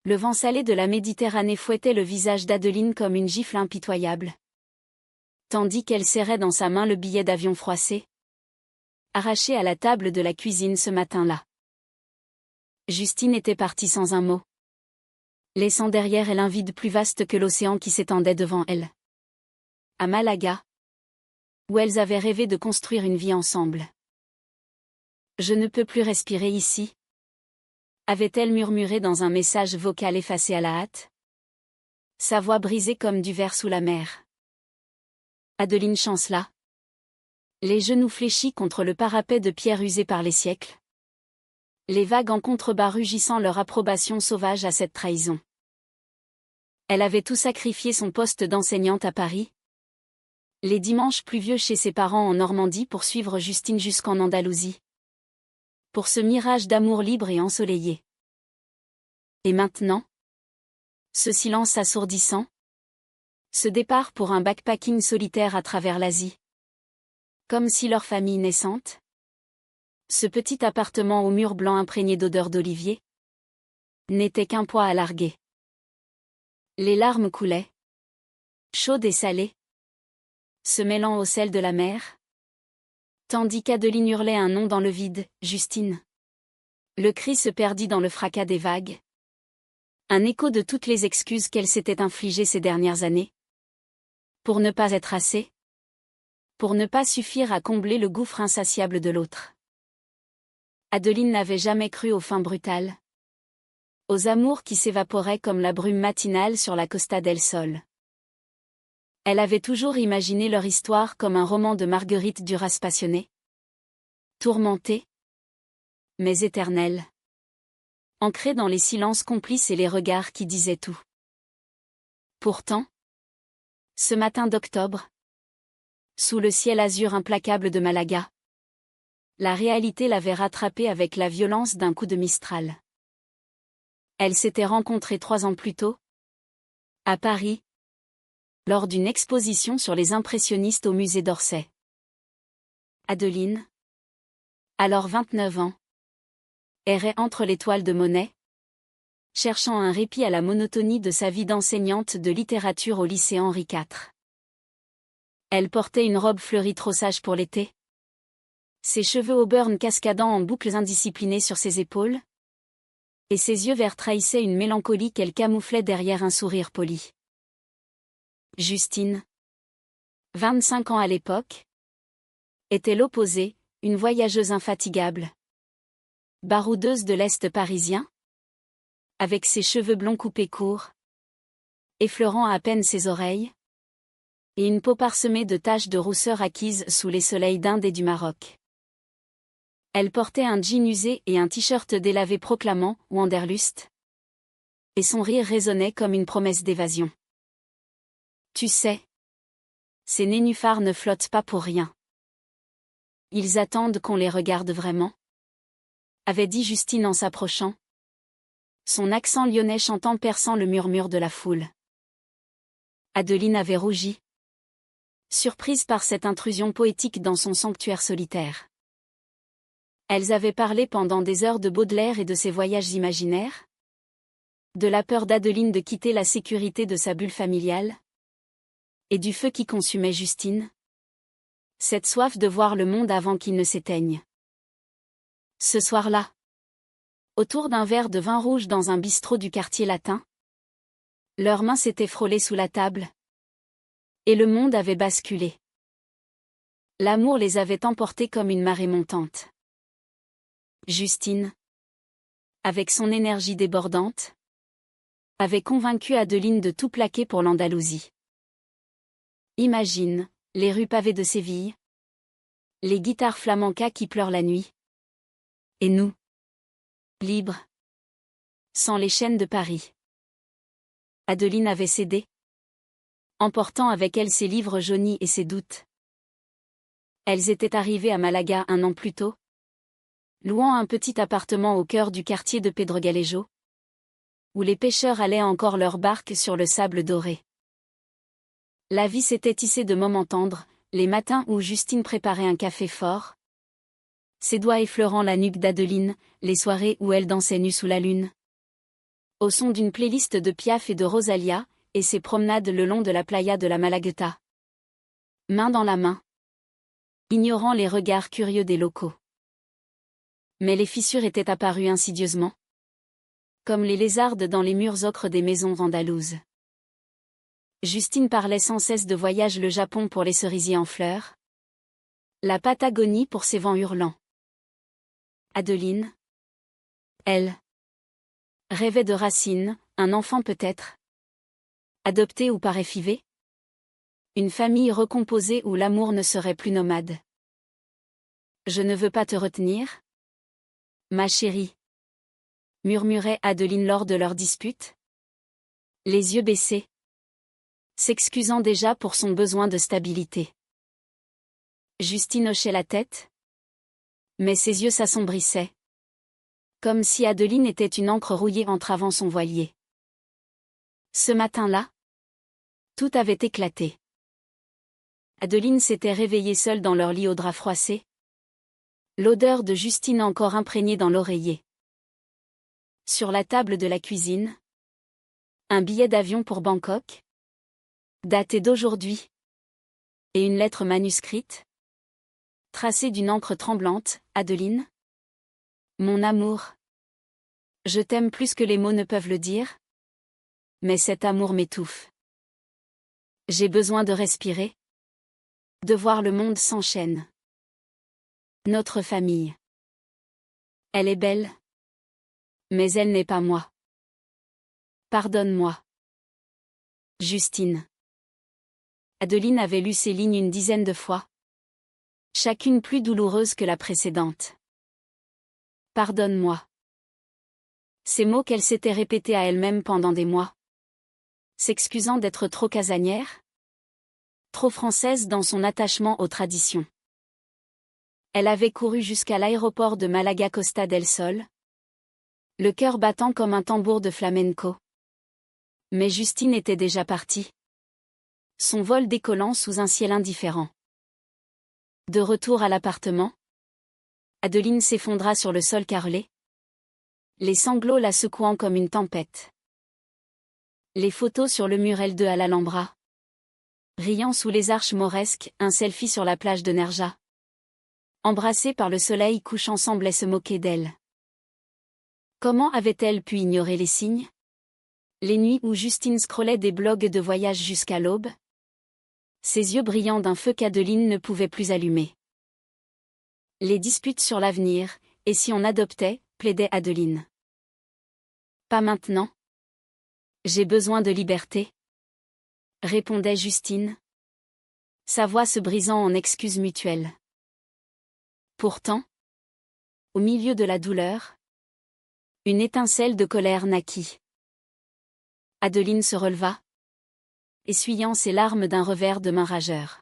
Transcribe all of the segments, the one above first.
Le vent salé de la Méditerranée fouettait le visage d'Adeline comme une gifle impitoyable. Tandis qu'elle serrait dans sa main le billet d'avion froissé, arraché à la table de la cuisine ce matin-là. Justine était partie sans un mot, laissant derrière elle un vide plus vaste que l'océan qui s'étendait devant elle. À Malaga, où elles avaient rêvé de construire une vie ensemble. Je ne peux plus respirer ici, avait-elle murmuré dans un message vocal effacé à la hâte. Sa voix brisée comme du verre sous la mer. Adeline chancela, les genoux fléchis contre le parapet de pierre usé par les siècles. Les vagues en contrebas rugissant leur approbation sauvage à cette trahison. Elle avait tout sacrifié, son poste d'enseignante à Paris, les dimanches pluvieux chez ses parents en Normandie pour suivre Justine jusqu'en Andalousie. Pour ce mirage d'amour libre et ensoleillé. Et maintenant? Ce silence assourdissant? Ce départ pour un backpacking solitaire à travers l'Asie? Comme si leur famille naissante? Ce petit appartement aux murs blancs imprégné d'odeur d'olivier? N'était qu'un poids à larguer. Les larmes coulaient, chaudes et salées, se mêlant au sel de la mer. Tandis qu'Adeline hurlait un nom dans le vide, Justine. Le cri se perdit dans le fracas des vagues. Un écho de toutes les excuses qu'elle s'était infligées ces dernières années. Pour ne pas être assez. Pour ne pas suffire à combler le gouffre insatiable de l'autre. Adeline n'avait jamais cru aux fins brutales. Aux amours qui s'évaporaient comme la brume matinale sur la Costa del Sol. Elle avait toujours imaginé leur histoire comme un roman de Marguerite Duras passionné. Tourmenté, mais éternel. Ancré dans les silences complices et les regards qui disaient tout. Pourtant, ce matin d'octobre, sous le ciel azur implacable de Malaga, la réalité l'avait rattrapée avec la violence d'un coup de Mistral. Elles s'étaient rencontrées 3 ans plus tôt, à Paris, lors d'une exposition sur les impressionnistes au musée d'Orsay. Adeline, alors 29 ans, errait entre les toiles de Monet, cherchant un répit à la monotonie de sa vie d'enseignante de littérature au lycée Henri IV. Elle portait une robe fleurie trop sage pour l'été. Ses cheveux auburn cascadant en boucles indisciplinées sur ses épaules. Et ses yeux verts trahissaient une mélancolie qu'elle camouflait derrière un sourire poli. Justine, 25 ans à l'époque, était l'opposé, une voyageuse infatigable. Baroudeuse de l'Est parisien, avec ses cheveux blonds coupés courts, effleurant à peine ses oreilles, et une peau parsemée de taches de rousseur acquises sous les soleils d'Inde et du Maroc. Elle portait un jean usé et un t-shirt délavé proclamant « Wanderlust ». Et son rire résonnait comme une promesse d'évasion. Tu sais, ces nénuphars ne flottent pas pour rien. Ils attendent qu'on les regarde vraiment, avait dit Justine en s'approchant. Son accent lyonnais chantant perçant le murmure de la foule. Adeline avait rougi, surprise par cette intrusion poétique dans son sanctuaire solitaire. Elles avaient parlé pendant des heures de Baudelaire et de ses voyages imaginaires. De la peur d'Adeline de quitter la sécurité de sa bulle familiale. Et du feu qui consumait Justine. Cette soif de voir le monde avant qu'il ne s'éteigne. Ce soir-là, autour d'un verre de vin rouge dans un bistrot du quartier latin, leurs mains s'étaient frôlées sous la table. Et le monde avait basculé. L'amour les avait emportés comme une marée montante. Justine, avec son énergie débordante, avait convaincu Adeline de tout plaquer pour l'Andalousie. Imagine, les rues pavées de Séville, les guitares flamencas qui pleurent la nuit. Et nous, libres, sans les chaînes de Paris. Adeline avait cédé, emportant avec elle ses livres jaunis et ses doutes. Elles étaient arrivées à Malaga 1 an plus tôt, louant un petit appartement au cœur du quartier de Pedregalejo, où les pêcheurs allaient encore leurs barques sur le sable doré. La vie s'était tissée de moments tendres, les matins où Justine préparait un café fort, ses doigts effleurant la nuque d'Adeline, les soirées où elle dansait nue sous la lune. Au son d'une playlist de Piaf et de Rosalia, et ses promenades le long de la playa de la Malagueta. Main dans la main. Ignorant les regards curieux des locaux. Mais les fissures étaient apparues insidieusement. Comme les lézardes dans les murs ocres des maisons andalouses. Justine parlait sans cesse de voyage le Japon pour les cerisiers en fleurs. La Patagonie pour ses vents hurlants. Adeline. Elle. Rêvait de racines, un enfant peut-être. Adopté ou par effivé. Une famille recomposée où l'amour ne serait plus nomade. Je ne veux pas te retenir, ma chérie, murmurait Adeline lors de leur dispute. Les yeux baissés. S'excusant déjà pour son besoin de stabilité. Justine hochait la tête. Mais ses yeux s'assombrissaient. Comme si Adeline était une encre rouillée entravant son voilier. Ce matin-là, tout avait éclaté. Adeline s'était réveillée seule dans leur lit au drap froissé. L'odeur de Justine encore imprégnée dans l'oreiller. Sur la table de la cuisine, un billet d'avion pour Bangkok, daté d'aujourd'hui, et une lettre manuscrite, tracée d'une encre tremblante. Adeline, mon amour, je t'aime plus que les mots ne peuvent le dire, mais cet amour m'étouffe. J'ai besoin de respirer, de voir le monde s'enchaîne. Notre famille. Elle est belle, mais elle n'est pas moi. Pardonne-moi. Justine. Adeline avait lu ces lignes une dizaine de fois. Chacune plus douloureuse que la précédente. Pardonne-moi. Ces mots qu'elle s'était répétés à elle-même pendant des mois. S'excusant d'être trop casanière. Trop française dans son attachement aux traditions. Elle avait couru jusqu'à l'aéroport de Malaga Costa del Sol. Le cœur battant comme un tambour de flamenco. Mais Justine était déjà partie. Son vol décollant sous un ciel indifférent. De retour à l'appartement, Adeline s'effondra sur le sol carrelé. Les sanglots la secouant comme une tempête. Les photos sur le mur L2 à l'Alhambra. Riant sous les arches mauresques, un selfie sur la plage de Nerja. Embrassée par le soleil couchant semblait se moquer d'elle. Comment avait-elle pu ignorer les signes? Les nuits où Justine scrollait des blogs de voyage jusqu'à l'aube? Ses yeux brillants d'un feu qu'Adeline ne pouvait plus allumer. Les disputes sur l'avenir, et si on adoptait, plaidait Adeline. Pas maintenant. J'ai besoin de liberté, répondait Justine. Sa voix se brisant en excuses mutuelles. Pourtant, au milieu de la douleur, une étincelle de colère naquit. Adeline se releva, essuyant ses larmes d'un revers de main rageur.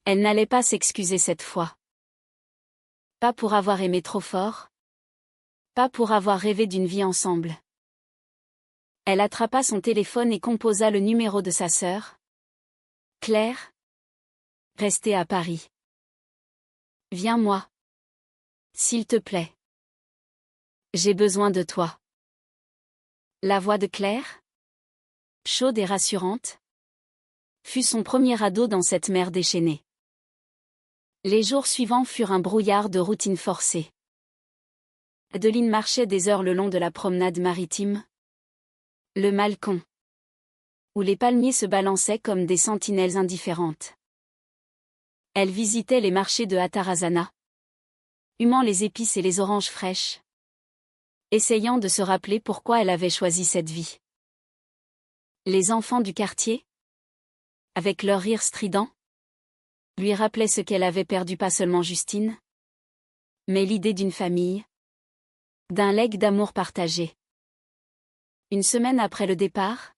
Elle n'allait pas s'excuser cette fois. Pas pour avoir aimé trop fort. Pas pour avoir rêvé d'une vie ensemble. Elle attrapa son téléphone et composa le numéro de sa sœur. Claire. Restée à Paris. Viens-moi. S'il te plaît. J'ai besoin de toi. La voix de Claire, chaude et rassurante, fut son premier ado dans cette mer déchaînée. Les jours suivants furent un brouillard de routine forcée. Adeline marchait des heures le long de la promenade maritime. Le Malcon. Où les palmiers se balançaient comme des sentinelles indifférentes. Elle visitait les marchés de Hatarasana. Humant les épices et les oranges fraîches. Essayant de se rappeler pourquoi elle avait choisi cette vie. Les enfants du quartier, avec leur rire strident, lui rappelaient ce qu'elle avait perdu, pas seulement Justine, mais l'idée d'une famille, d'un legs d'amour partagé. Une semaine après le départ,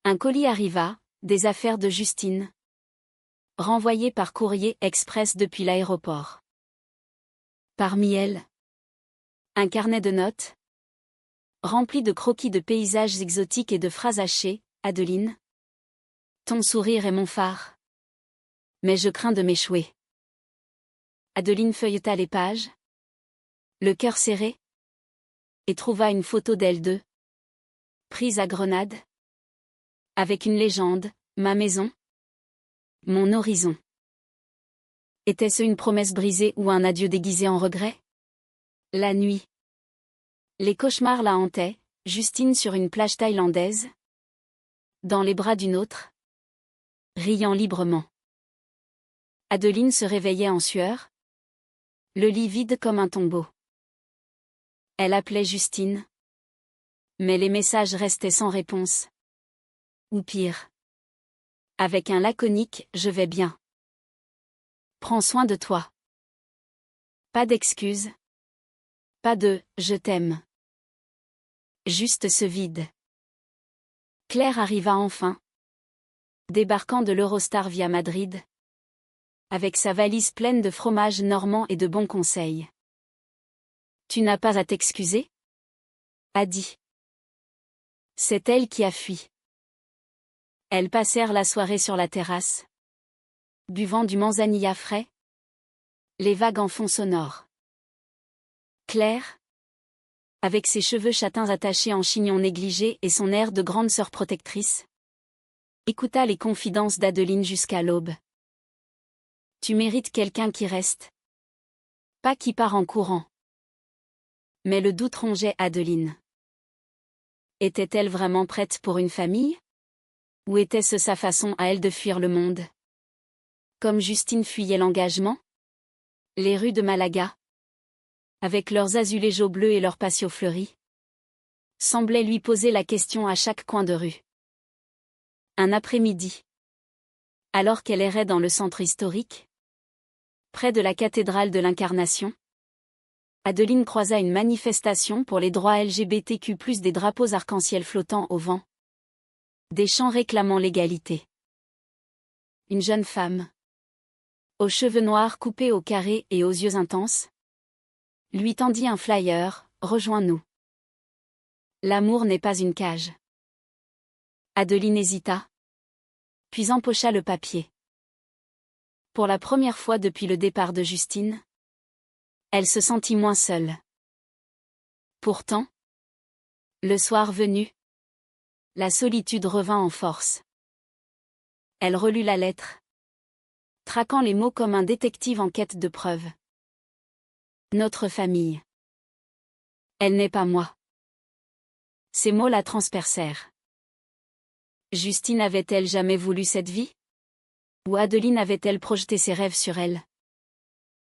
un colis arriva, des affaires de Justine, renvoyées par courrier express depuis l'aéroport. Parmi elles, un carnet de notes, rempli de croquis de paysages exotiques et de phrases hachées. Adeline, ton sourire est mon phare. Mais je crains de m'échouer. Adeline feuilleta les pages, le cœur serré, et trouva une photo d'elle deux, prise à Grenade, avec une légende, ma maison, mon horizon. Était-ce une promesse brisée ou un adieu déguisé en regret? La nuit. Les cauchemars la hantaient, Justine sur une plage thaïlandaise, dans les bras d'une autre, riant librement. Adeline se réveillait en sueur, le lit vide comme un tombeau. Elle appelait Justine. Mais les messages restaient sans réponse. Ou pire. Avec un laconique « Je vais bien. Prends soin de toi. » Pas d'excuses. Pas de « Je t'aime. » Juste ce vide. Claire arriva enfin, débarquant de l'Eurostar via Madrid, avec sa valise pleine de fromage normand et de bons conseils. Tu n'as pas à t'excuser? A dit. C'est elle qui a fui. Elles passèrent la soirée sur la terrasse, buvant du manzanilla frais, les vagues en fond sonore. Claire, avec ses cheveux châtains attachés en chignon négligé et son air de grande sœur protectrice, écouta les confidences d'Adeline jusqu'à l'aube. Tu mérites quelqu'un qui reste. Pas qui part en courant. Mais le doute rongeait Adeline. Était-elle vraiment prête pour une famille? Ou était-ce sa façon à elle de fuir le monde? Comme Justine fuyait l'engagement? Les rues de Malaga, avec leurs azulejos bleus et leurs patios fleuris, semblaient lui poser la question à chaque coin de rue. Un après-midi, alors qu'elle errait dans le centre historique, près de la cathédrale de l'Incarnation, Adeline croisa une manifestation pour les droits LGBTQ+, des drapeaux arc-en-ciel flottant au vent. Des chants réclamant l'égalité. Une jeune femme, aux cheveux noirs coupés au carré et aux yeux intenses, lui tendit un flyer, « Rejoins-nous. L'amour n'est pas une cage. » Adeline hésita, puis empocha le papier. Pour la première fois depuis le départ de Justine, elle se sentit moins seule. Pourtant, le soir venu, la solitude revint en force. Elle relut la lettre, traquant les mots comme un détective en quête de preuves. Notre famille. Elle n'est pas moi. Ces mots la transpercèrent. Justine avait-elle jamais voulu cette vie? Ou Adeline avait-elle projeté ses rêves sur elle,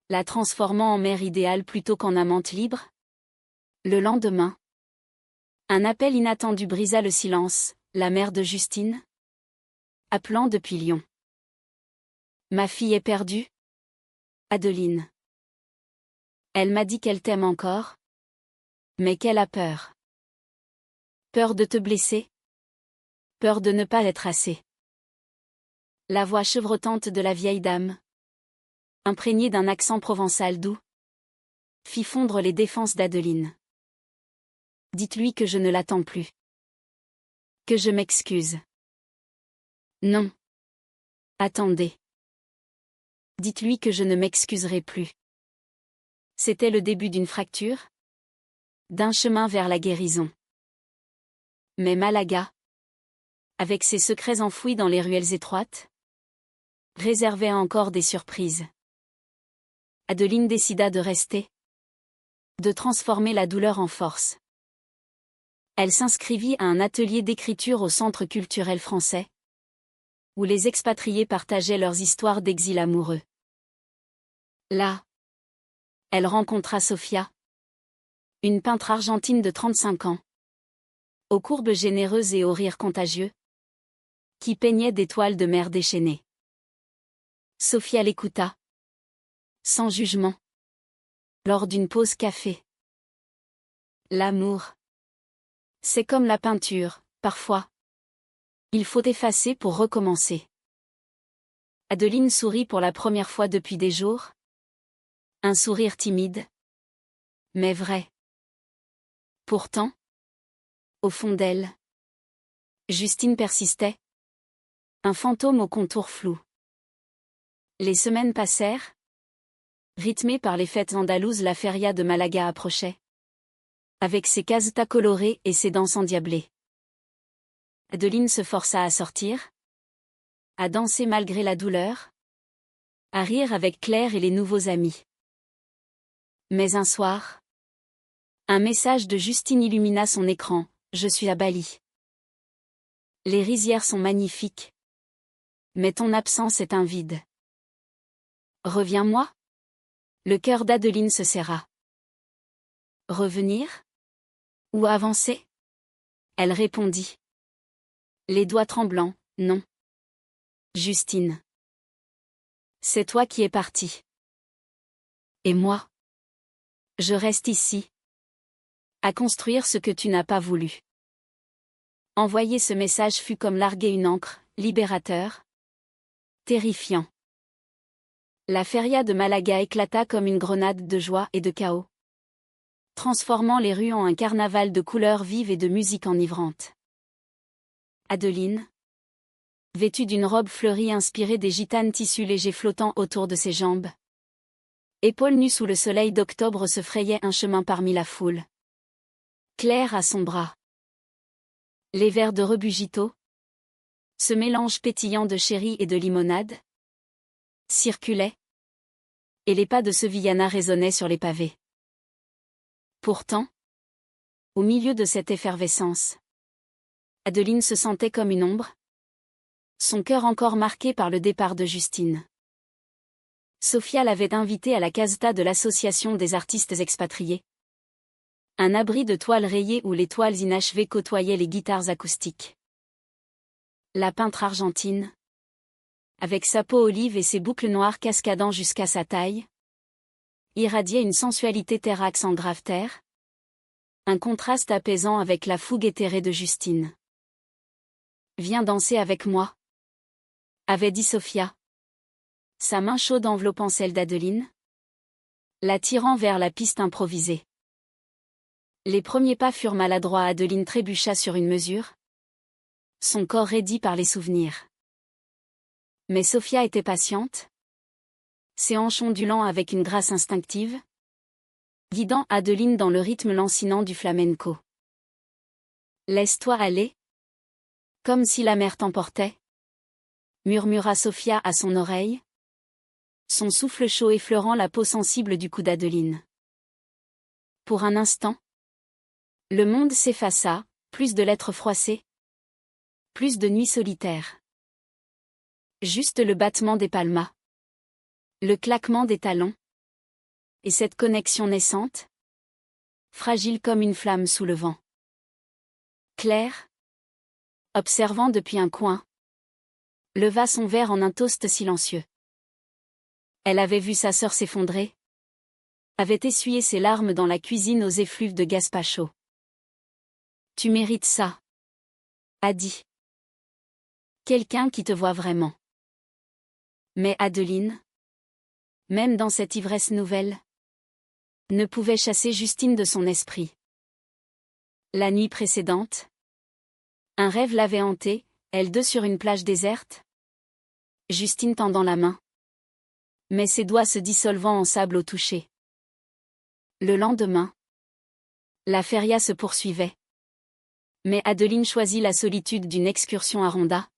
la transformant en mère idéale plutôt qu'en amante libre? Le lendemain, un appel inattendu brisa le silence, la mère de Justine, appelant depuis Lyon. Ma fille est perdue? Adeline. Elle m'a dit qu'elle t'aime encore, mais qu'elle a peur. Peur de te blesser? Peur de ne pas être assez. La voix chevrotante de la vieille dame, imprégnée d'un accent provençal doux, fit fondre les défenses d'Adeline. Dites-lui que je ne l'attends plus. Que je m'excuse. Non. Attendez. Dites-lui que je ne m'excuserai plus. C'était le début d'une fracture, d'un chemin vers la guérison. Mais Malaga, avec ses secrets enfouis dans les ruelles étroites, réservait encore des surprises. Adeline décida de rester, de transformer la douleur en force. Elle s'inscrivit à un atelier d'écriture au Centre culturel français, où les expatriés partageaient leurs histoires d'exil amoureux. Là, elle rencontra Sofia, une peintre argentine de 35 ans, aux courbes généreuses et aux rires contagieux, qui peignait des toiles de mer déchaînées. Sofia l'écouta, sans jugement, lors d'une pause café. L'amour, c'est comme la peinture, parfois. Il faut effacer pour recommencer. Adeline sourit pour la première fois depuis des jours. Un sourire timide, mais vrai. Pourtant, au fond d'elle, Justine persistait. Un fantôme au contour flou. Les semaines passèrent. Rythmées par les fêtes andalouses, la feria de Malaga approchait. avec ses casetas colorées et ses dents endiablées. Adeline se força à sortir, à danser malgré la douleur, à rire avec Claire et les nouveaux amis. Mais un soir, un message de Justine illumina son écran: « Je suis à Bali. Les rizières sont magnifiques. Mais ton absence est un vide. Reviens-moi ?» Le cœur d'Adeline se serra. Revenir? Ou avancer? Elle répondit. Les doigts tremblants: non. Justine. C'est toi qui es partie. Et moi? Je reste ici. À construire ce que tu n'as pas voulu. Envoyer ce message fut comme larguer une ancre, libérateur, terrifiant. La feria de Malaga éclata comme une grenade de joie et de chaos, transformant les rues en un carnaval de couleurs vives et de musique enivrante. Adeline, vêtue d'une robe fleurie inspirée des gitanes tissus légers flottant autour de ses jambes, épaules nues sous le soleil d'octobre, se frayait un chemin parmi la foule. Claire à son bras. Les verres de rebugito, ce mélange pétillant de sherry et de limonade, circulaient, et les pas de Sevillana résonnaient sur les pavés. Pourtant, au milieu de cette effervescence, Adeline se sentait comme une ombre, son cœur encore marqué par le départ de Justine. Sofia l'avait invitée à la caseta de l'Association des artistes expatriés. Un abri de toiles rayées où les toiles inachevées côtoyaient les guitares acoustiques. La peintre argentine, avec sa peau olive et ses boucles noires cascadant jusqu'à sa taille, irradiait une sensualité terrax en grave terre, un contraste apaisant avec la fougue éthérée de Justine. « Viens danser avec moi », avait dit Sofia, sa main chaude enveloppant celle d'Adeline, la tirant vers la piste improvisée. Les premiers pas furent maladroits. Adeline trébucha sur une mesure, son corps raidi par les souvenirs. Mais Sofia était patiente, ses hanches ondulant avec une grâce instinctive, guidant Adeline dans le rythme lancinant du flamenco. « Laisse-toi aller, comme si la mer t'emportait », murmura Sofia à son oreille, son souffle chaud effleurant la peau sensible du cou d'Adeline. Pour un instant, le monde s'effaça, plus de lettres froissées, plus de nuits solitaires. Juste le battement des palmas, le claquement des talons, et cette connexion naissante, fragile comme une flamme sous le vent. Claire, observant depuis un coin, leva son verre en un toast silencieux. Elle avait vu sa sœur s'effondrer, avait essuyé ses larmes dans la cuisine aux effluves de gazpacho. « Tu mérites ça », a dit quelqu'un qui te voit vraiment. Mais Adeline, même dans cette ivresse nouvelle, ne pouvait chasser Justine de son esprit. La nuit précédente, un rêve l'avait hantée, elle deux sur une plage déserte, Justine tendant la main, mais ses doigts se dissolvant en sable au toucher. Le lendemain, la feria se poursuivait. Mais Adeline choisit la solitude d'une excursion à Ronda,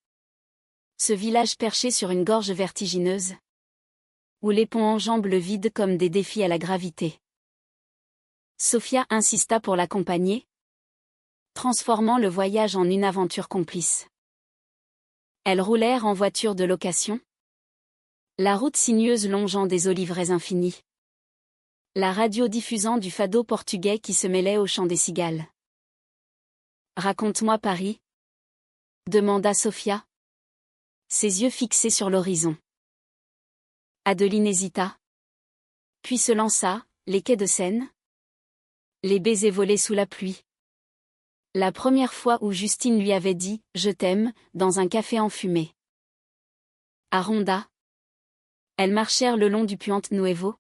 ce village perché sur une gorge vertigineuse, où les ponts enjambent le vide comme des défis à la gravité. Sofia insista pour l'accompagner, transformant le voyage en une aventure complice. Elles roulèrent en voiture de location, la route sinueuse longeant des oliveraies infinies, la radio diffusant du fado portugais qui se mêlait au chant des cigales. « Raconte-moi Paris », demanda Sofia, ses yeux fixés sur l'horizon. Adeline hésita, puis se lança: les quais de Seine, les baisers volés sous la pluie. La première fois où Justine lui avait dit « je t'aime » dans un café enfumé. À Ronda, elles marchèrent le long du Puente Nuevo,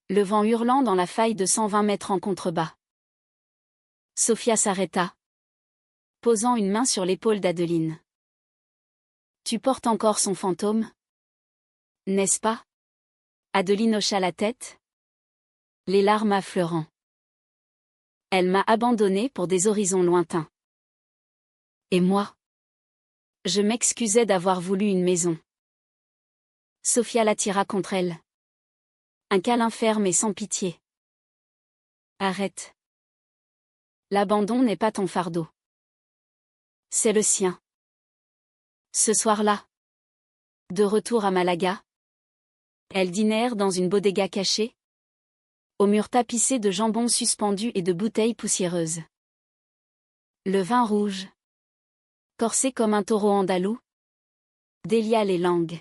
le vent hurlant dans la faille de 120 mètres en contrebas. Sofia s'arrêta, posant une main sur l'épaule d'Adeline. « Tu portes encore son fantôme, n'est-ce pas ?» Adeline hocha la tête, les larmes affleurant. Elle m'a abandonnée pour des horizons lointains. Et moi? Je m'excusais d'avoir voulu une maison. Sofia l'attira contre elle. Un câlin ferme et sans pitié. Arrête. L'abandon n'est pas ton fardeau. C'est le sien. Ce soir-là, de retour à Malaga, elles dînèrent dans une bodega cachée, aux murs tapissés de jambons suspendus et de bouteilles poussiéreuses. Le vin rouge, corsé comme un taureau andalou, délia les langues.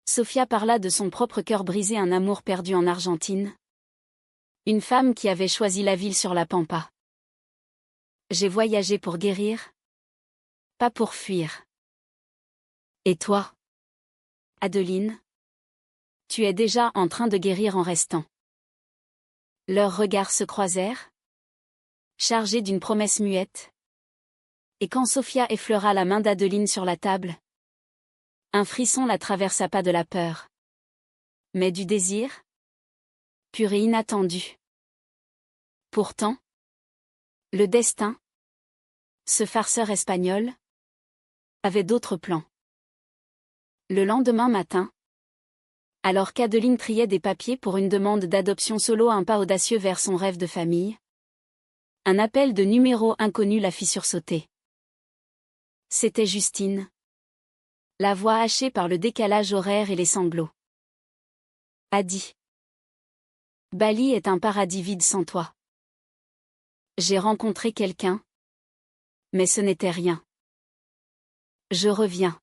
Sofia parla de son propre cœur brisé, un amour perdu en Argentine. Une femme qui avait choisi la ville sur la pampa. J'ai voyagé pour guérir, pas pour fuir. Et toi, Adeline? Tu es déjà en train de guérir en restant. Leurs regards se croisèrent, chargés d'une promesse muette. Et quand Sofia effleura la main d'Adeline sur la table, un frisson la traversa, pas de la peur, mais du désir, pur et inattendu. Pourtant, le destin, ce farceur espagnol, avait d'autres plans. Le lendemain matin, alors qu'Adeline triait des papiers pour une demande d'adoption solo, un pas audacieux vers son rêve de famille, un appel de numéro inconnu la fit sursauter. C'était Justine. La voix hachée par le décalage horaire et les sanglots. Adi. Bali est un paradis vide sans toi. J'ai rencontré quelqu'un, mais ce n'était rien. Je reviens.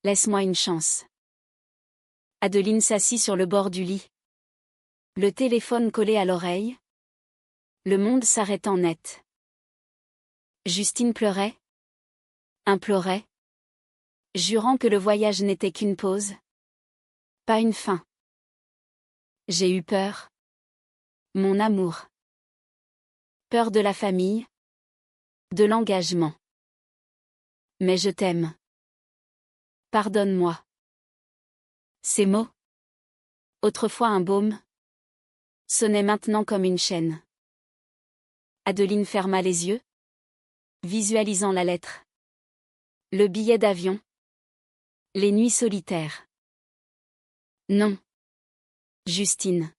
Laisse-moi une chance. Adeline s'assit sur le bord du lit. Le téléphone collé à l'oreille. Le monde s'arrêtant net. Justine pleurait, implorait, jurant que le voyage n'était qu'une pause, pas une fin. J'ai eu peur. Mon amour. Peur de la famille, de l'engagement. Mais je t'aime. Pardonne-moi. Ces mots, autrefois un baume, sonnaient maintenant comme une chaîne. Adeline ferma les yeux, visualisant la lettre. Le billet d'avion. Les nuits solitaires. Non. Justine.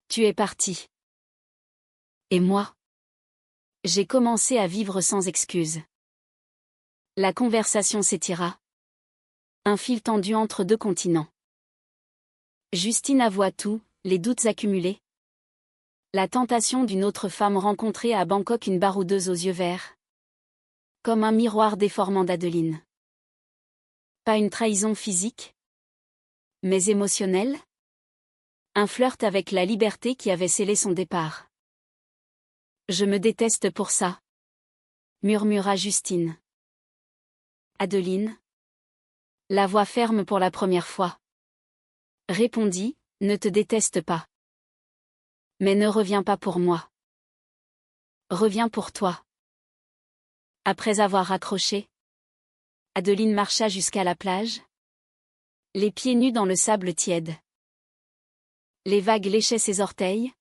Tu es partie. Et moi? J'ai commencé à vivre sans excuse. La conversation s'étira. Un fil tendu entre deux continents. Justine avoua tout, les doutes accumulés. La tentation d'une autre femme rencontrée à Bangkok, une baroudeuse aux yeux verts. Comme un miroir déformant d'Adeline. Pas une trahison physique, mais émotionnelle. Un flirt avec la liberté qui avait scellé son départ. Je me déteste pour ça, murmura Justine. Adeline, la voix ferme pour la première fois, répondit, ne te déteste pas. Mais ne reviens pas pour moi. Reviens pour toi. Après avoir raccroché, Adeline marcha jusqu'à la plage, les pieds nus dans le sable tiède. Les vagues léchaient ses orteils,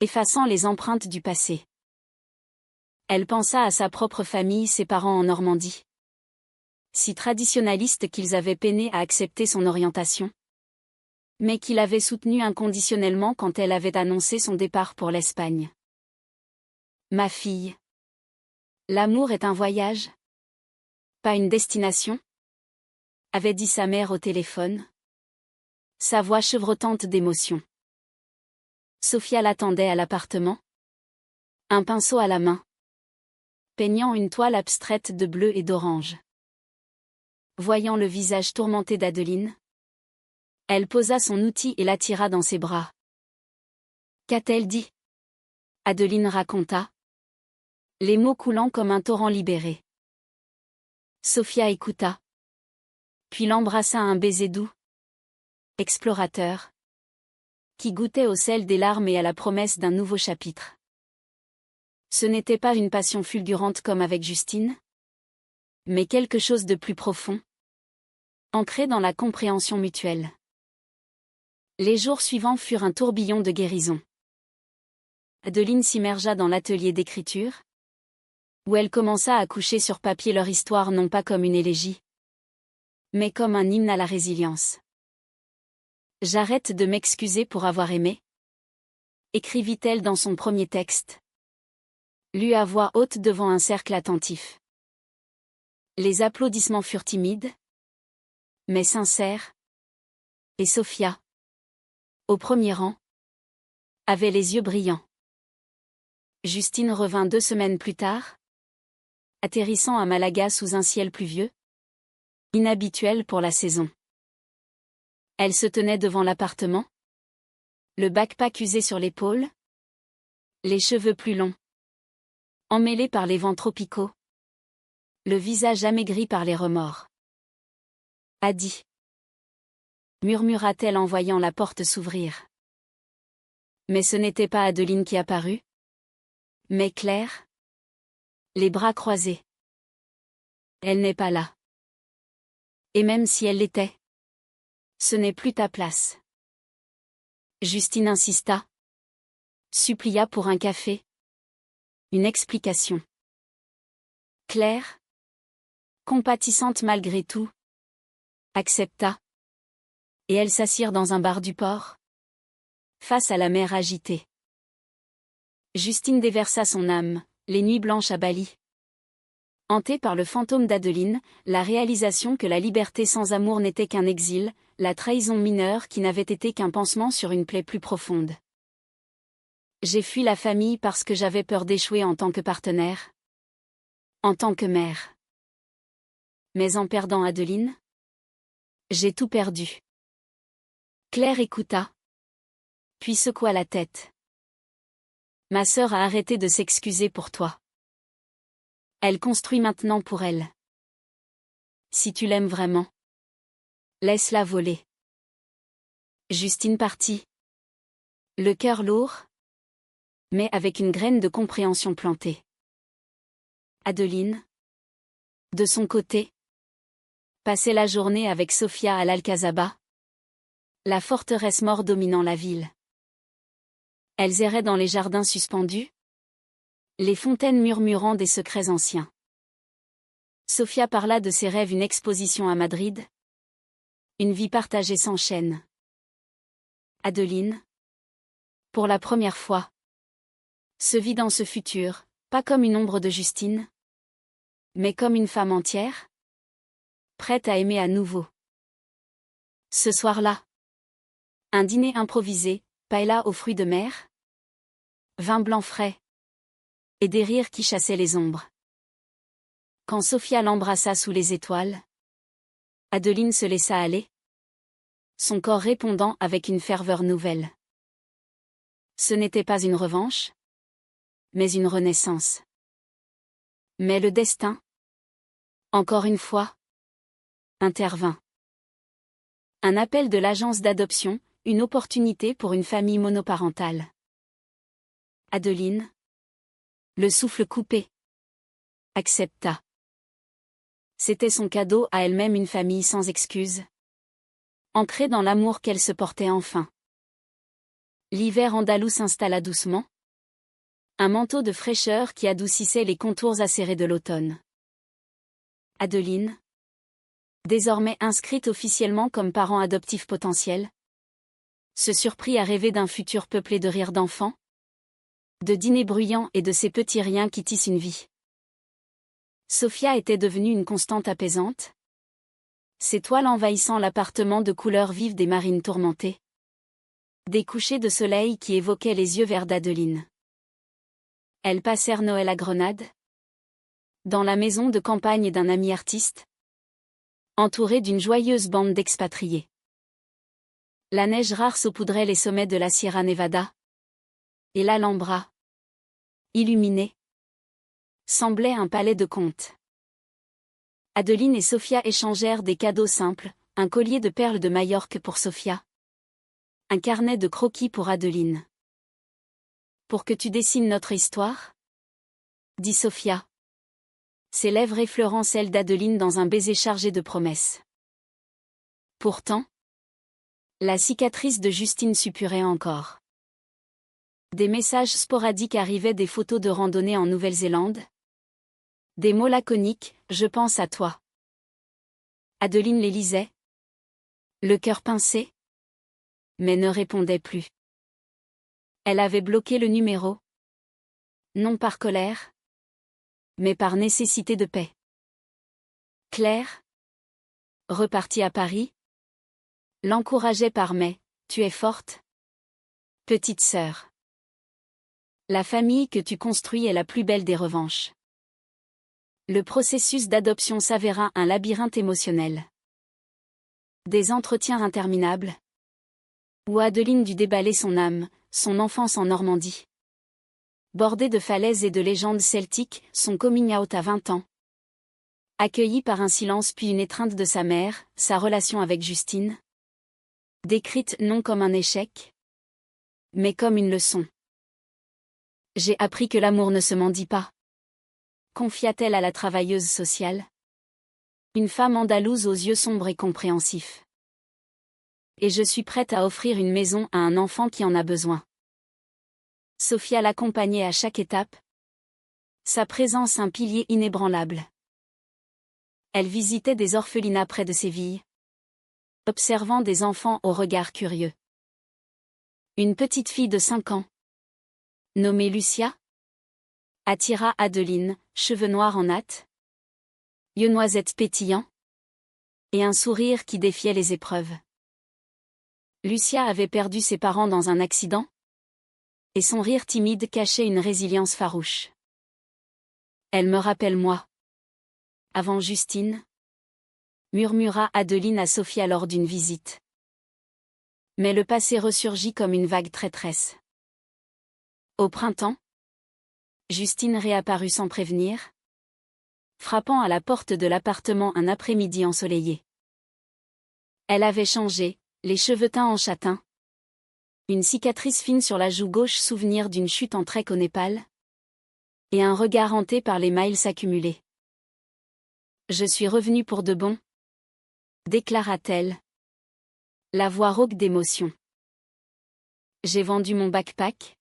effaçant les empreintes du passé. Elle pensa à sa propre famille, ses parents en Normandie. Si traditionnalistes qu'ils avaient peiné à accepter son orientation, mais qu'il avait soutenu inconditionnellement quand elle avait annoncé son départ pour l'Espagne. Ma fille. L'amour est un voyage, pas une destination, avait dit sa mère au téléphone, sa voix chevrotante d'émotion. Sofia l'attendait à l'appartement, un pinceau à la main, peignant une toile abstraite de bleu et d'orange. Voyant le visage tourmenté d'Adeline, elle posa son outil et l'attira dans ses bras. Qu'a-t-elle dit? Adeline raconta, les mots coulant comme un torrent libéré. Sofia écouta, puis l'embrassa un baiser doux, explorateur, qui goûtait au sel des larmes et à la promesse d'un nouveau chapitre. Ce n'était pas une passion fulgurante comme avec Justine, mais quelque chose de plus profond, ancré dans la compréhension mutuelle. Les jours suivants furent un tourbillon de guérison. Adeline s'immergea dans l'atelier d'écriture, où elle commença à coucher sur papier leur histoire non pas comme une élégie, mais comme un hymne à la résilience. « J'arrête de m'excuser pour avoir aimé », écrivit-elle dans son premier texte, lu à voix haute devant un cercle attentif. Les applaudissements furent timides, mais sincères, et Sophia, au premier rang, avait les yeux brillants. Justine revint 2 semaines plus tard, atterrissant à Malaga sous un ciel pluvieux, inhabituel pour la saison. Elle se tenait devant l'appartement, le backpack usé sur l'épaule, les cheveux plus longs, emmêlés par les vents tropicaux, le visage amaigri par les remords. « Adi » murmura-t-elle en voyant la porte s'ouvrir. Mais ce n'était pas Adeline qui apparut, mais Claire, les bras croisés. « Elle n'est pas là. Et même si elle l'était, ce n'est plus ta place. » Justine insista, supplia pour un café, une explication. Claire, compatissante malgré tout, accepta, et elles s'assirent dans un bar du port, face à la mer agitée. Justine déversa son âme, les nuits blanches à Bali. Hantée par le fantôme d'Adeline, la réalisation que la liberté sans amour n'était qu'un exil, la trahison mineure qui n'avait été qu'un pansement sur une plaie plus profonde. J'ai fui la famille parce que j'avais peur d'échouer en tant que partenaire, en tant que mère. Mais en perdant Adeline, j'ai tout perdu. Claire écouta, puis secoua la tête. Ma sœur a arrêté de s'excuser pour toi. Elle construit maintenant pour elle. Si tu l'aimes vraiment, laisse-la voler. Justine partit, le cœur lourd, mais avec une graine de compréhension plantée. Adeline, de son côté, passait la journée avec Sophia à l'Alcazaba, la forteresse mort dominant la ville. Elles erraient dans les jardins suspendus, les fontaines murmurant des secrets anciens. Sophia parla de ses rêves, une exposition à Madrid, une vie partagée s'enchaîne. Adeline, pour la première fois, se vit dans ce futur, pas comme une ombre de Justine, mais comme une femme entière, prête à aimer à nouveau. Ce soir-là, un dîner improvisé, paella aux fruits de mer, vin blanc frais, et des rires qui chassaient les ombres. Quand Sophia l'embrassa sous les étoiles, Adeline se laissa aller, son corps répondant avec une ferveur nouvelle. Ce n'était pas une revanche, mais une renaissance. Mais le destin, encore une fois, intervint. Un appel de l'agence d'adoption, une opportunité pour une famille monoparentale. Adeline, le souffle coupé, accepta. C'était son cadeau à elle-même, une famille sans excuses, ancrée dans l'amour qu'elle se portait enfin. L'hiver andalou s'installa doucement, un manteau de fraîcheur qui adoucissait les contours acérés de l'automne. Adeline, désormais inscrite officiellement comme parent adoptif potentiel, se surprit à rêver d'un futur peuplé de rires d'enfants, de dîners bruyants et de ces petits riens qui tissent une vie. Sophia était devenue une constante apaisante, ses toiles envahissant l'appartement de couleurs vives des marines tourmentées, des couchers de soleil qui évoquaient les yeux verts d'Adeline. Elles passèrent Noël à Grenade, dans la maison de campagne d'un ami artiste, entourée d'une joyeuse bande d'expatriés. La neige rare saupoudrait les sommets de la Sierra Nevada, et l'Alhambra, illuminée, semblait un palais de conte. Adeline et Sophia échangèrent des cadeaux simples, un collier de perles de Majorque pour Sophia, un carnet de croquis pour Adeline. « Pour que tu dessines notre histoire ?» dit Sophia, ses lèvres effleurant celles d'Adeline dans un baiser chargé de promesses. Pourtant, la cicatrice de Justine suppurait encore. Des messages sporadiques arrivaient, des photos de randonnée en Nouvelle-Zélande. Des mots laconiques, je pense à toi. Adeline les lisait. Le cœur pincé. Mais ne répondait plus. Elle avait bloqué le numéro. Non par colère, mais par nécessité de paix. Claire, repartie à Paris, l'encourageait par mais, tu es forte. Petite sœur. La famille que tu construis est la plus belle des revanches. Le processus d'adoption s'avéra un labyrinthe émotionnel. Des entretiens interminables. Où Adeline dut déballer son âme, son enfance en Normandie. Bordée de falaises et de légendes celtiques, son coming out à 20 ans. Accueillie par un silence puis une étreinte de sa mère, sa relation avec Justine. Décrite non comme un échec, mais comme une leçon. J'ai appris que l'amour ne se mendie pas. Confia-t-elle à la travailleuse sociale. Une femme andalouse aux yeux sombres et compréhensifs. Et je suis prête à offrir une maison à un enfant qui en a besoin. Sophia l'accompagnait à chaque étape. Sa présence un pilier inébranlable. Elle visitait des orphelinats près de Séville. Observant des enfants au regard curieux. Une petite fille de 5 ans. Nommée Lucia. Attira Adeline, cheveux noirs en natte. Yeux noisettes pétillants. Et un sourire qui défiait les épreuves. Lucia avait perdu ses parents dans un accident. Et son rire timide cachait une résilience farouche. Elle me rappelle moi. Avant Justine, murmura Adeline à Sophia lors d'une visite. Mais le passé ressurgit comme une vague traîtresse. Au printemps, Justine réapparut sans prévenir, frappant à la porte de l'appartement un après-midi ensoleillé. Elle avait changé, les cheveux teints en châtain. Une cicatrice fine sur la joue gauche, souvenir d'une chute en trek au Népal. Et un regard hanté par les miles accumulés. Je suis revenue pour de bon, déclara-t-elle. La voix rauque d'émotion. J'ai vendu mon backpack.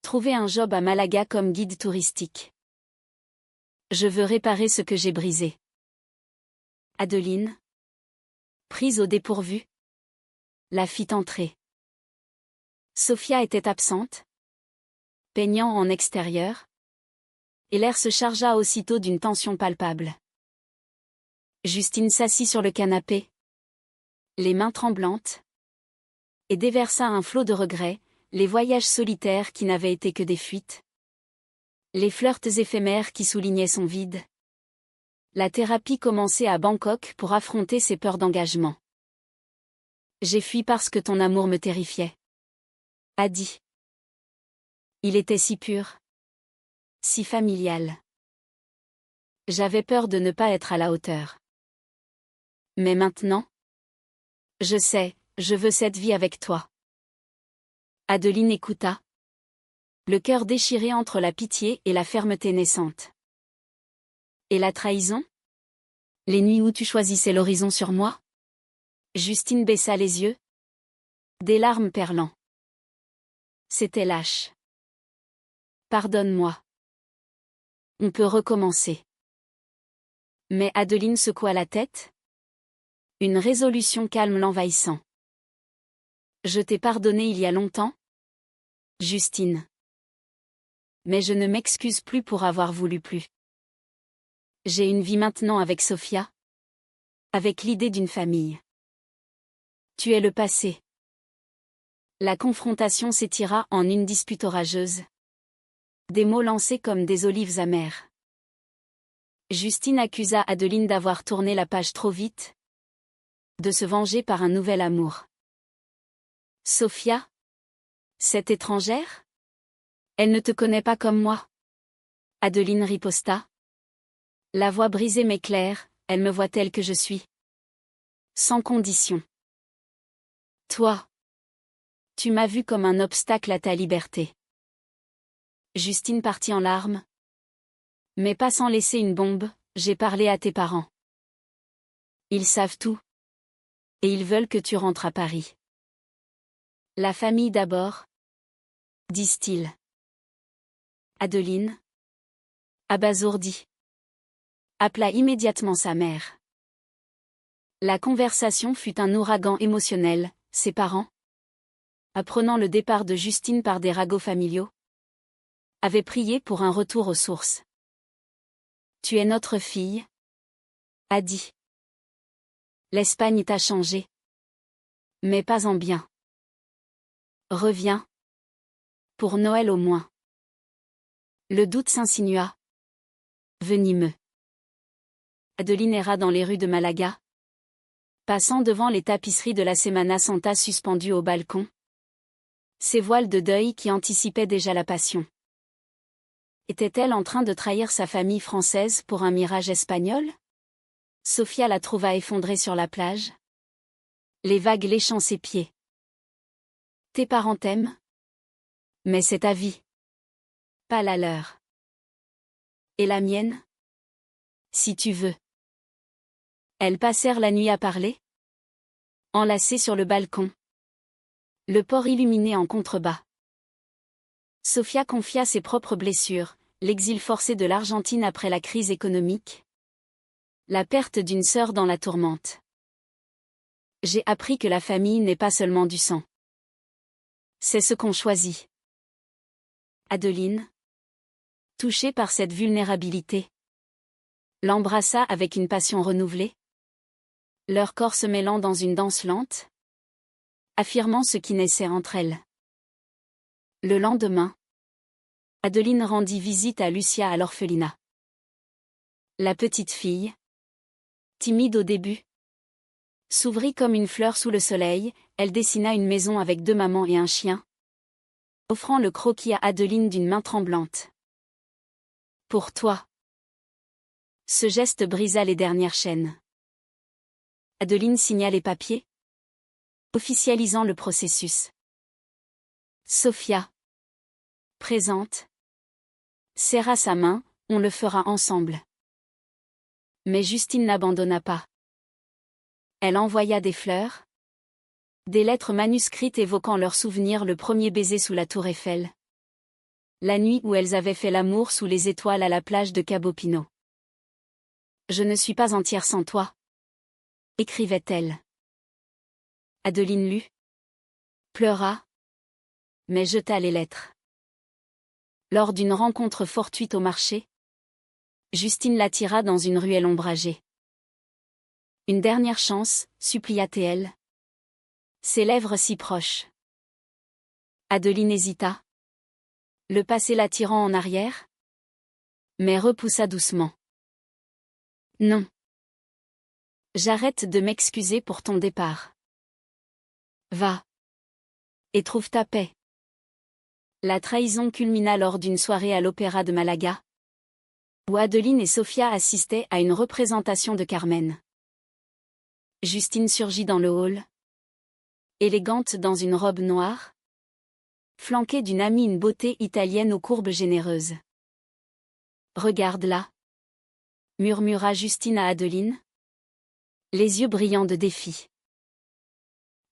Trouvé un job à Malaga comme guide touristique. Je veux réparer ce que j'ai brisé. Adeline, prise au dépourvu, la fit entrer. Sophia était absente, peignant en extérieur, et l'air se chargea aussitôt d'une tension palpable. Justine s'assit sur le canapé, les mains tremblantes, et déversa un flot de regrets, les voyages solitaires qui n'avaient été que des fuites, les flirts éphémères qui soulignaient son vide, la thérapie commencée à Bangkok pour affronter ses peurs d'engagement. J'ai fui parce que ton amour me terrifiait. A dit. Il était si pur, si familial. J'avais peur de ne pas être à la hauteur. Mais maintenant, je sais, je veux cette vie avec toi. Adeline écouta. Le cœur déchiré entre la pitié et la fermeté naissante. Et la trahison? Les nuits où tu choisissais l'horizon sur moi? Justine baissa les yeux. Des larmes perlant. C'était lâche. Pardonne-moi. On peut recommencer. Mais Adeline secoua la tête. Une résolution calme l'envahissant. Je t'ai pardonné il y a longtemps, Justine. Mais je ne m'excuse plus pour avoir voulu plus. J'ai une vie maintenant avec Sophia. Avec l'idée d'une famille. Tu es le passé. La confrontation s'étira en une dispute orageuse. Des mots lancés comme des olives amères. Justine accusa Adeline d'avoir tourné la page trop vite. De se venger par un nouvel amour. Sophia? Cette étrangère? Elle ne te connaît pas comme moi. Adeline riposta. La voix brisée mais claire, elle me voit telle que je suis. Sans condition. Toi. Tu m'as vu comme un obstacle à ta liberté. Justine partit en larmes. Mais pas sans laisser une bombe, j'ai parlé à tes parents. Ils savent tout. Et ils veulent que tu rentres à Paris. La famille d'abord. disent-ils. Adeline, abasourdie, appela immédiatement sa mère. La conversation fut un ouragan émotionnel, ses parents, apprenant le départ de Justine par des ragots familiaux, avaient prié pour un retour aux sources. Tu es notre fille, a dit. L'Espagne t'a changé. Mais pas en bien. Reviens. Pour Noël au moins. Le doute s'insinua. Venimeux. Adeline erra dans les rues de Malaga, passant devant les tapisseries de la Semana Santa suspendues au balcon. Ces voiles de deuil qui anticipaient déjà la passion. Était-elle en train de trahir sa famille française pour un mirage espagnol? Sofia la trouva effondrée sur la plage. Les vagues léchant ses pieds. Tes parents t'aiment? Mais c'est ta vie. Pas la leur. Et la mienne? Si tu veux. Elles passèrent la nuit à parler, enlacées sur le balcon. Le port illuminé en contrebas. Sofia confia ses propres blessures, l'exil forcé de l'Argentine après la crise économique. La perte d'une sœur dans la tourmente. J'ai appris que la famille n'est pas seulement du sang. C'est ce qu'on choisit. Adeline, touchée par cette vulnérabilité, l'embrassa avec une passion renouvelée. Leurs corps se mêlant dans une danse lente, affirmant ce qui naissait entre elles. Le lendemain, Adeline rendit visite à Lucia à l'orphelinat. La petite fille, timide au début, s'ouvrit comme une fleur sous le soleil. Elle dessina une maison avec 2 mamans et un chien, offrant le croquis à Adeline d'une main tremblante. Pour toi. Ce geste brisa les dernières chaînes. Adeline signa les papiers, officialisant le processus. Sofia, présente, serra sa main, on le fera ensemble. Mais Justine n'abandonna pas. Elle envoya des fleurs, des lettres manuscrites évoquant leurs souvenirs, le premier baiser sous la tour Eiffel. La nuit où elles avaient fait l'amour sous les étoiles à la plage de Cabo Pino. Je ne suis pas entière sans toi, écrivait-elle. Adeline lut, pleura, mais jeta les lettres. Lors d'une rencontre fortuite au marché, Justine l'attira dans une ruelle ombragée. Une dernière chance, supplia-t-elle. Ses lèvres si proches. Adeline hésita. Le passé l'attirant en arrière, mais repoussa doucement. Non. J'arrête de m'excuser pour ton départ. Va. Et trouve ta paix. La trahison culmina lors d'une soirée à l'Opéra de Malaga, où Adeline et Sofia assistaient à une représentation de Carmen. Justine surgit dans le hall, élégante dans une robe noire, flanquée d'une amie, une beauté italienne aux courbes généreuses. Regarde-la, murmura Justine à Adeline, les yeux brillants de défi.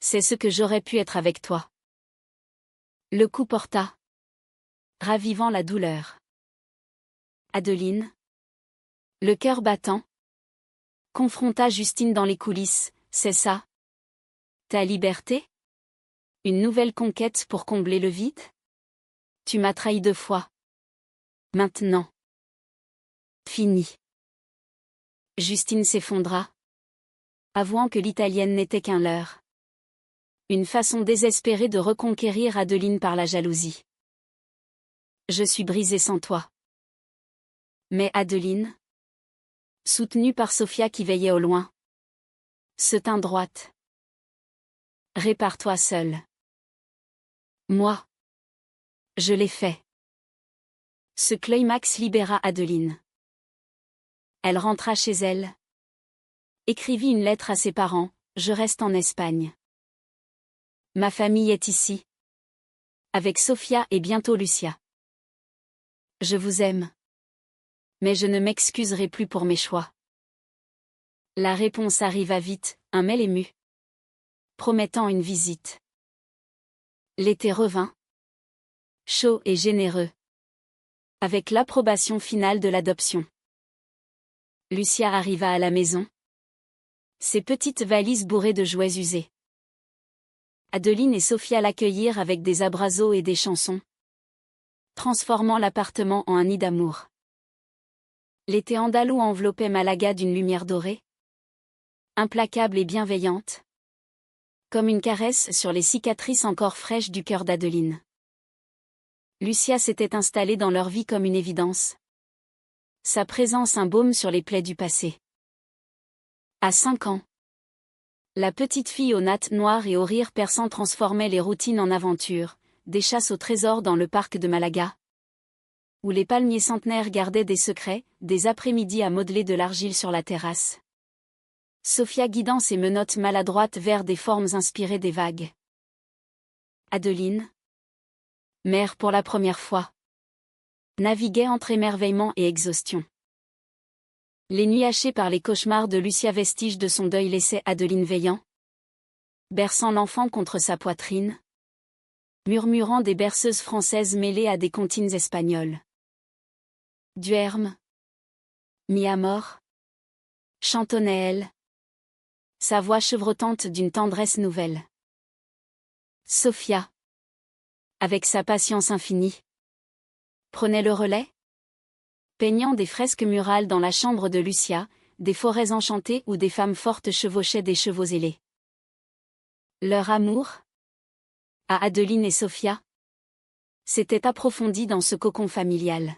C'est ce que j'aurais pu être avec toi. Le coup porta, ravivant la douleur. Adeline, le cœur battant, confronta Justine dans les coulisses. C'est ça? Ta liberté? Une nouvelle conquête pour combler le vide? Tu m'as trahi 2 fois. Maintenant. Fini. Justine s'effondra, avouant que l'italienne n'était qu'un leurre. Une façon désespérée de reconquérir Adeline par la jalousie. Je suis brisée sans toi. Mais Adeline, soutenue par Sofia qui veillait au loin, se tint droite. Répare-toi seule. Moi. Je l'ai fait. Ce climax libéra Adeline. Elle rentra chez elle. Écrivit une lettre à ses parents, je reste en Espagne. Ma famille est ici. Avec Sofia et bientôt Lucia. Je vous aime. Mais je ne m'excuserai plus pour mes choix. La réponse arriva vite, un mail ému, promettant une visite. L'été revint. chaud et généreux. Avec l'approbation finale de l'adoption. Lucia arriva à la maison. Ses petites valises bourrées de jouets usés. Adeline et Sophia l'accueillirent avec des abrasos et des chansons, transformant l'appartement en un nid d'amour. L'été andalou enveloppait Malaga d'une lumière dorée, implacable et bienveillante, comme une caresse sur les cicatrices encore fraîches du cœur d'Adeline. Lucia s'était installée dans leur vie comme une évidence. Sa présence un baume sur les plaies du passé. À 5 ans, la petite fille aux nattes noires et au rire perçant transformait les routines en aventures, des chasses au trésor dans le parc de Malaga, où les palmiers centenaires gardaient des secrets, des après-midi à modeler de l'argile sur la terrasse. Sophia guidant ses menottes maladroites vers des formes inspirées des vagues. Adeline, mère pour la première fois, naviguait entre émerveillement et exhaustion. Les nuits hachées par les cauchemars de Lucia, vestiges de son deuil, laissaient Adeline veillant, berçant l'enfant contre sa poitrine, murmurant des berceuses françaises mêlées à des comptines espagnoles. Duerme, mi amor, chantonnait-elle, sa voix chevrotante d'une tendresse nouvelle. Sophia, avec sa patience infinie, prenait le relais, peignant des fresques murales dans la chambre de Lucia, des forêts enchantées où des femmes fortes chevauchaient des chevaux ailés. Leur amour, à Adeline et Sophia, s'était approfondi dans ce cocon familial.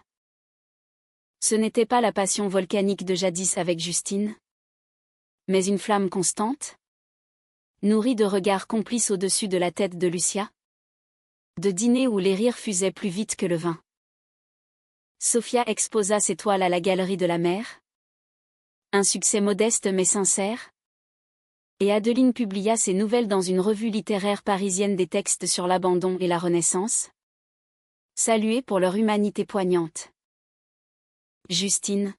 Ce n'était pas la passion volcanique de jadis avec Justine, mais une flamme constante, nourrie de regards complices au-dessus de la tête de Lucia, de dîners où les rires fusaient plus vite que le vin. Sophia exposa ses toiles à la galerie de la mer. Un succès modeste mais sincère. Et Adeline publia ses nouvelles dans une revue littéraire parisienne, des textes sur l'abandon et la Renaissance, salués pour leur humanité poignante. Justine,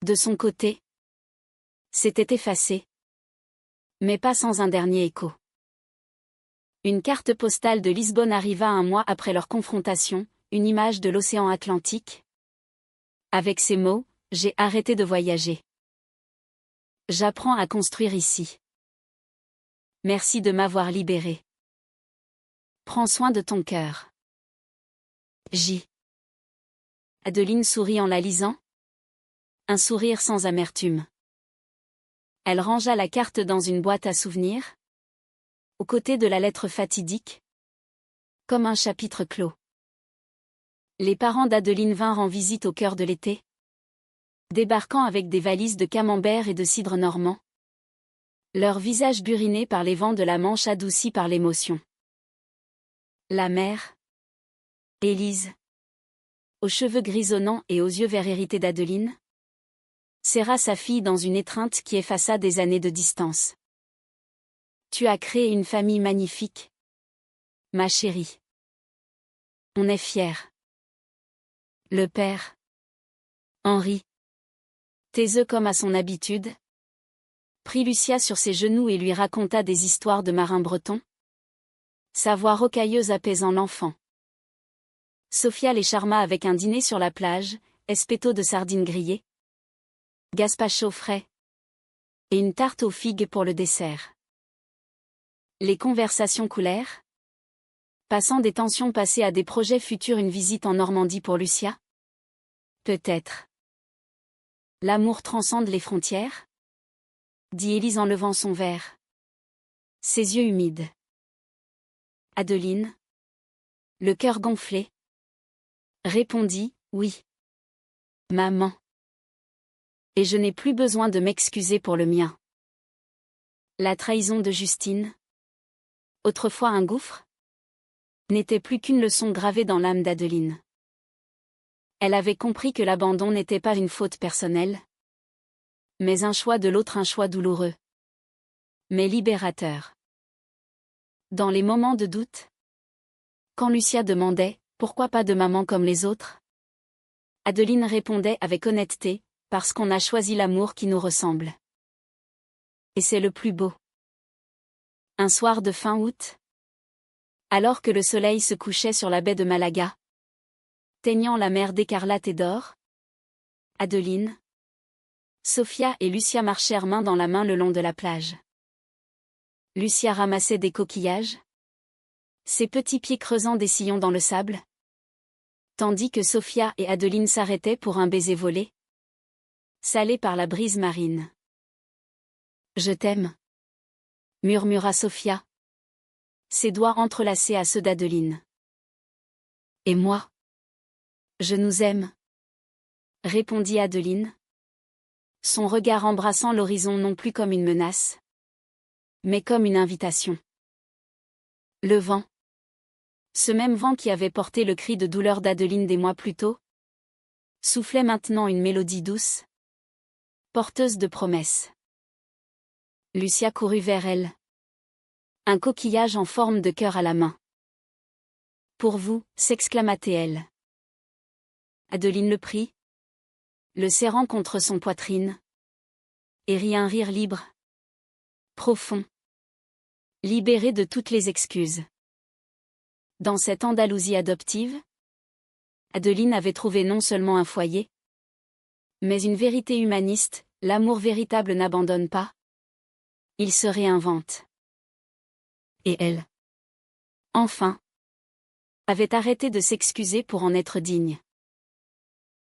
de son côté, s'était effacée, mais pas sans un dernier écho. Une carte postale de Lisbonne arriva un mois après leur confrontation, une image de l'océan Atlantique. Avec ces mots, « J'ai arrêté de voyager. J'apprends à construire ici. Merci de m'avoir libéré. Prends soin de ton cœur. J. » Adeline sourit en la lisant. Un sourire sans amertume. Elle rangea la carte dans une boîte à souvenirs, aux côtés de la lettre fatidique, comme un chapitre clos. Les parents d'Adeline vinrent en visite au cœur de l'été, débarquant avec des valises de camembert et de cidre normand, leurs visages burinés par les vents de la Manche adoucis par l'émotion. La mère, Élise, aux cheveux grisonnants et aux yeux verts hérités d'Adeline, serra sa fille dans une étreinte qui effaça des années de distance. Tu as créé une famille magnifique, ma chérie. On est fiers. Le père, Henri, taiseux comme à son habitude, prit Lucia sur ses genoux et lui raconta des histoires de marins bretons, sa voix rocailleuse apaisant l'enfant. Sophia les charma avec un dîner sur la plage, espeto de sardines grillées, gazpacho frais, et une tarte aux figues pour le dessert. Les conversations coulèrent, passant des tensions passées à des projets futurs, une visite en Normandie pour Lucia. Peut-être. L'amour transcende les frontières, dit Élise en levant son verre, ses yeux humides. Adeline, le cœur gonflé, répondit, oui. Maman. Et je n'ai plus besoin de m'excuser pour le mien. La trahison de Justine, autrefois un gouffre, n'était plus qu'une leçon gravée dans l'âme d'Adeline. Elle avait compris que l'abandon n'était pas une faute personnelle, mais un choix de l'autre, un choix douloureux, mais libérateur. Dans les moments de doute, quand Lucia demandait « Pourquoi pas de maman comme les autres ?», Adeline répondait avec honnêteté « Parce qu'on a choisi l'amour qui nous ressemble. Et c'est le plus beau. » Un soir de fin août, Alors que le soleil se couchait sur la baie de Malaga, teignant la mer d'écarlate et d'or, Adeline, Sofia et Lucia marchèrent main dans la main le long de la plage. Lucia ramassait des coquillages, ses petits pieds creusant des sillons dans le sable, tandis que Sofia et Adeline s'arrêtaient pour un baiser volé, salé par la brise marine. « Je t'aime », murmura Sofia, ses doigts entrelacés à ceux d'Adeline. « Et moi ? Je nous aime », répondit Adeline, son regard embrassant l'horizon non plus comme une menace, mais comme une invitation. Le vent, ce même vent qui avait porté le cri de douleur d'Adeline des mois plus tôt, soufflait maintenant une mélodie douce, porteuse de promesses. Lucia courut vers elle, un coquillage en forme de cœur à la main. « Pour vous » s'exclama-t-elle. Adeline le prit, le serrant contre son poitrine, et rit un rire libre, profond, libéré de toutes les excuses. Dans cette Andalousie adoptive, Adeline avait trouvé non seulement un foyer, mais une vérité humaniste: l'amour véritable n'abandonne pas, il se réinvente. Et elle, enfin, avait arrêté de s'excuser pour en être digne.